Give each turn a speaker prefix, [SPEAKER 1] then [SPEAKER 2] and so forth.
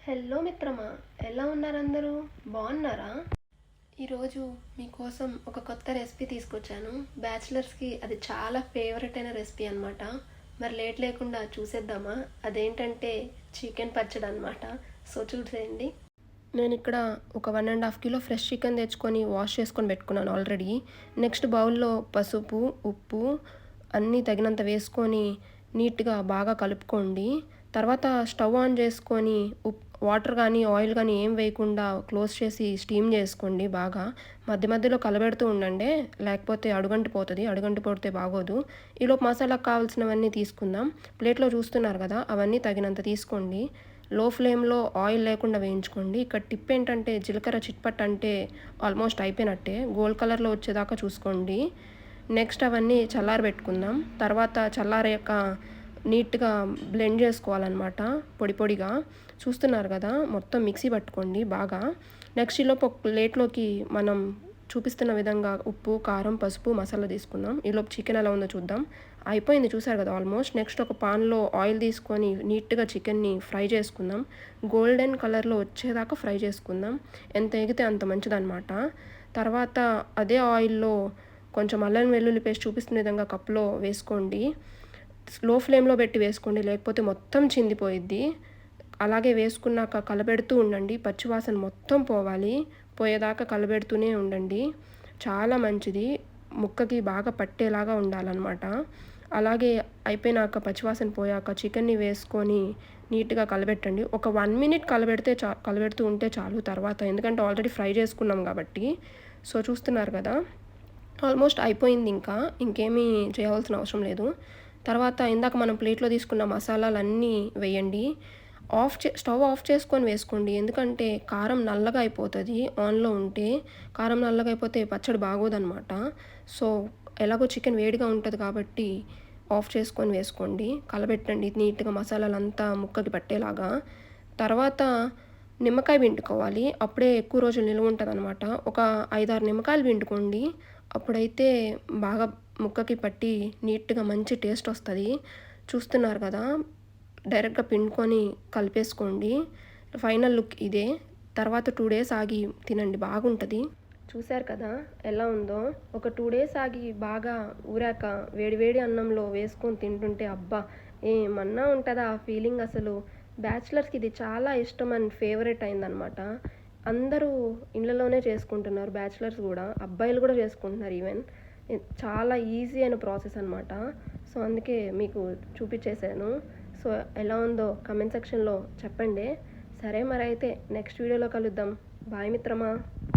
[SPEAKER 1] Hello మిత్రమా, ఎలా ఉన్నారు అందరూ? బాగున్నారా? ఈరోజు మీకోసం ఒక కొత్త రెసిపీ తీసుకొచ్చాను. బ్యాచిలర్స్కి అది చాలా ఫేవరెట్ అయిన రెసిపీ అనమాట. మరి లేట్ లేకుండా చూసేద్దామా? అదేంటంటే చికెన్ పచ్చడి అనమాట. సో చూసేయండి. నేను ఇక్కడ ఒక 1.5 కిలో ఫ్రెష్ చికెన్ తెచ్చుకొని వాష్ చేసుకొని పెట్టుకున్నాను ఆల్రెడీ. నెక్స్ట్ బౌల్లో పసుపు, ఉప్పు అన్నీ తగినంత వేసుకొని నీట్గా బాగా కలుపుకోండి. తర్వాత స్టవ్ ఆన్ చేసుకొని వాటర్ కానీ ఆయిల్ కానీ ఏం వేయకుండా క్లోజ్ చేసి స్టీమ్ చేసుకోండి బాగా. మధ్య మధ్యలో కలబెడుతూ ఉండండి, లేకపోతే అడుగంటిపోతుంది. అడుగంటిపోతే బాగోదు. ఈలోపు మసాలాకు కావాల్సినవన్నీ తీసుకుందాం. ప్లేట్లో చూస్తున్నారు కదా, అవన్నీ తగినంత తీసుకోండి. లో ఫ్లేమ్లో ఆయిల్ లేకుండా వేయించుకోండి. ఇక్కడ టిప్ ఏంటంటే జీలకర్ర చిట్పట్ అంటే ఆల్మోస్ట్ అయిపోయినట్టే. గోల్డ్ కలర్లో వచ్చేదాకా చూసుకోండి. నెక్స్ట్ అవన్నీ చల్లారబెట్టుకుందాం. తర్వాత చల్లారాక నీట్గా బ్లెండ్ చేసుకోవాలన్నమాట, పొడి పొడిగా. చూస్తున్నారు కదా, మొత్తం మిక్సీ పట్టుకోండి బాగా. నెక్స్ట్ ఈలోపు ఒక ప్లేట్లోకి మనం చూపిస్తున్న విధంగా ఉప్పు, కారం, పసుపు, మసాలా తీసుకుందాం. ఈలోపు చికెన్ ఎలా ఉందో చూద్దాం. అయిపోయింది, చూసారు కదా ఆల్మోస్ట్. నెక్స్ట్ ఒక పాన్లో ఆయిల్ తీసుకొని నీట్గా చికెన్ని ఫ్రై చేసుకుందాం. గోల్డెన్ కలర్లో వచ్చేదాకా ఫ్రై చేసుకుందాం. ఎంత ఎగితే అంత మంచిదన్నమాట. తర్వాత అదే ఆయిల్లో కొంచెం అల్లం వెల్లుల్లి పేస్ట్ చూపిస్తున్న విధంగా కప్లో వేసుకోండి. స్లో ఫ్లేమ్లో పెట్టి వేసుకోండి, లేకపోతే మొత్తం చిందిపోయిద్ది. అలాగే వేసుకున్నాక కలబెడుతూ ఉండండి. పచ్చివాసన మొత్తం పోవాలి, పోయేదాకా కలబెడుతూనే ఉండండి. చాలా మంచిది, ముక్కకి బాగా పట్టేలాగా ఉండాలన్నమాట. అలాగే అయిపోయినాక పచ్చివాసన పోయాక చికెన్ని వేసుకొని నీట్గా కలబెట్టండి. ఒక 1 మినిట్ కలబెడుతూ ఉంటే చాలు తర్వాత, ఎందుకంటే ఆల్రెడీ ఫ్రై చేసుకున్నాం కాబట్టి. సో చూస్తున్నారు కదా, ఆల్మోస్ట్ అయిపోయింది. ఇంకేమీ చేయవలసిన అవసరం లేదు. తర్వాత ఇందాక మనం ప్లేట్లో తీసుకున్న మసాలాలన్నీ వేయండి. స్టవ్ ఆఫ్ చేసుకొని వేసుకోండి, ఎందుకంటే కారం నల్లగా అయిపోతుంది. ఆన్లో ఉంటే కారం నల్లగా అయిపోతే పచ్చడి బాగోదన్నమాట. సో ఎలాగో చికెన్ వేడిగా ఉంటుంది కాబట్టి ఆఫ్ చేసుకొని వేసుకోండి. కలబెట్టండి నీట్గా మసాలాలంతా ముక్కకి పట్టేలాగా. తర్వాత నిమ్మకాయ పిండుకోవాలి, అప్పుడే ఎక్కువ రోజులు నిల్వ ఉంటుంది అనమాట. ఒక 5-6 నిమ్మకాయలు పిండుకోండి, అప్పుడైతే బాగా ముక్కకి పట్టి నీట్గా మంచి టేస్ట్ వస్తుంది. చూస్తున్నారు కదా, డైరెక్ట్గా పిండుకొని కలిపేసుకోండి. ఫైనల్ లుక్ ఇదే. తర్వాత 2 డేస్ ఆగి తినండి, బాగుంటుంది. చూశారు కదా ఎలా ఉందో. ఒక 2 డేస్ ఆగి బాగా ఊరాక వేడివేడి అన్నంలో వేసుకొని తింటుంటే అబ్బా, ఏమన్నా ఉంటుందా ఆ ఫీలింగ్ అసలు. బ్యాచిలర్స్కి ఇది చాలా ఇష్టం అండ్ ఫేవరెట్ అయిందనమాట. అందరూ ఇళ్ళలోనే చేసుకుంటున్నారు, బ్యాచిలర్స్ కూడా, అబ్బాయిలు కూడా చేసుకుంటున్నారు ఈవెన్. చాలా ఈజీ అయిన ప్రాసెస్ అనమాట. సో అందుకే మీకు చూపించేశాను. సో ఎలా ఉందో కమెంట్ సెక్షన్లో చెప్పండి. సరే, మరి అయితే నెక్స్ట్ వీడియోలో కలుద్దాం. బాయ్ మిత్రమా.